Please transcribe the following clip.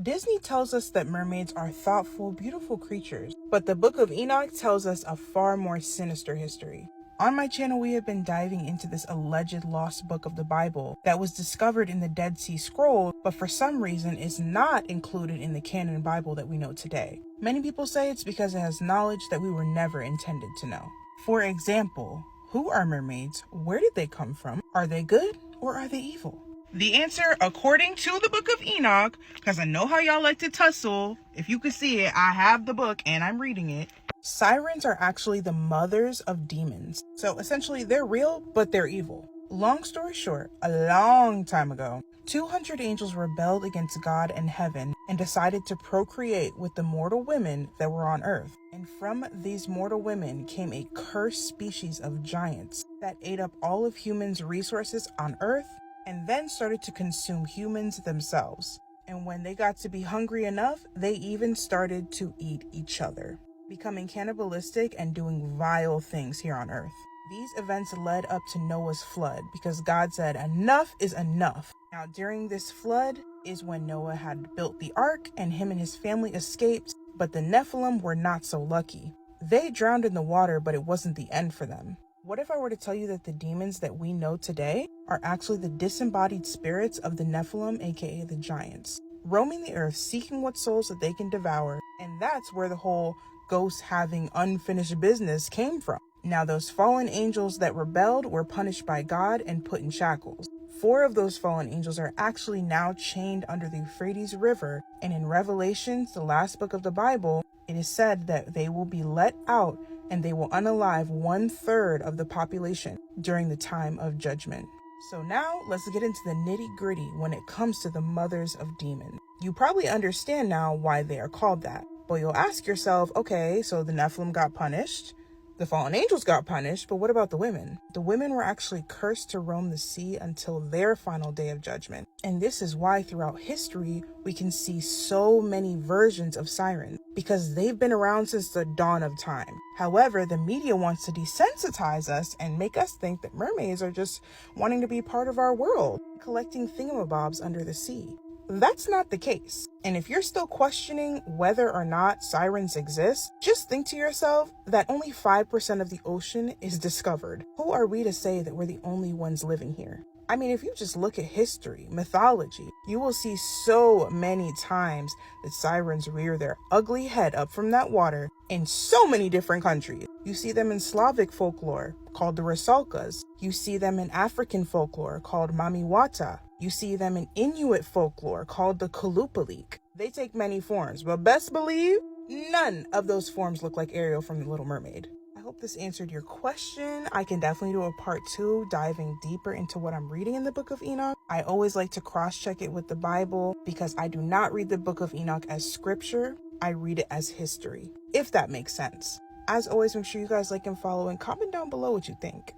Disney tells us that mermaids are thoughtful, beautiful creatures, but the Book of Enoch tells us a far more sinister history. On my channel, we have been diving into this alleged lost book of the Bible that was discovered in the Dead Sea Scrolls, but for some reason is not included in the canon Bible that we know today. Many people say it's because it has knowledge that we were never intended to know. For example, who are mermaids? Where did they come from? Are they good or are they evil? The answer, according to the Book of Enoch, because I know how y'all like to tussle. If you can see it, I have the book and I'm reading it. Sirens are actually the mothers of demons. So essentially they're real, but they're evil. Long story short, a long time ago, 200 angels rebelled against God and heaven and decided to procreate with the mortal women that were on earth. And from these mortal women came a cursed species of giants that ate up all of humans' resources on earth and then started to consume humans themselves. And when they got to be hungry enough, they even started to eat each other, becoming cannibalistic and doing vile things here on earth. These events led up to Noah's flood because God said enough is enough. Now during this flood is when Noah had built the ark and him and his family escaped, but the Nephilim were not so lucky. They drowned in the water, but it wasn't the end for them. What if I were to tell you that the demons that we know today are actually the disembodied spirits of the Nephilim, aka the giants, roaming the earth seeking what souls that they can devour, and that's where the whole ghosts having unfinished business came from. Now those fallen angels that rebelled were punished by God and put in shackles. 4 of those fallen angels are actually now chained under the Euphrates River, and in Revelations, the last book of the Bible, it is said that they will be let out and they will unalive 1/3 of the population during the time of judgment. So now let's get into the nitty-gritty when it comes to the mothers of demons. You probably understand now why they are called that, but you'll ask yourself, okay, so the Nephilim got punished, the fallen angels got punished, but what about the women? The women were actually cursed to roam the sea until their final day of judgment. And this is why throughout history, we can see so many versions of sirens, because they've been around since the dawn of time. However, the media wants to desensitize us and make us think that mermaids are just wanting to be part of our world, collecting thingamabobs under the sea. That's not the case. And if you're still questioning whether or not sirens exist, just think to yourself that only 5% of the ocean is discovered. Who are we to say that we're the only ones living here? I mean, if you just look at history, mythology, you will see so many times that sirens rear their ugly head up from that water in so many different countries. You see them in Slavic folklore called the Rusalkas. You see them in African folklore called Mamiwata. You see them in Inuit folklore called the Kalupalik. They take many forms, but best believe none of those forms look like Ariel from The Little Mermaid. I hope this answered your question. I can definitely do a part 2 diving deeper into what I'm reading in the Book of Enoch. I always like to cross-check it with the Bible because I do not read the Book of Enoch as scripture. I read it as history, if that makes sense. As always, make sure you guys like and follow and comment down below what you think.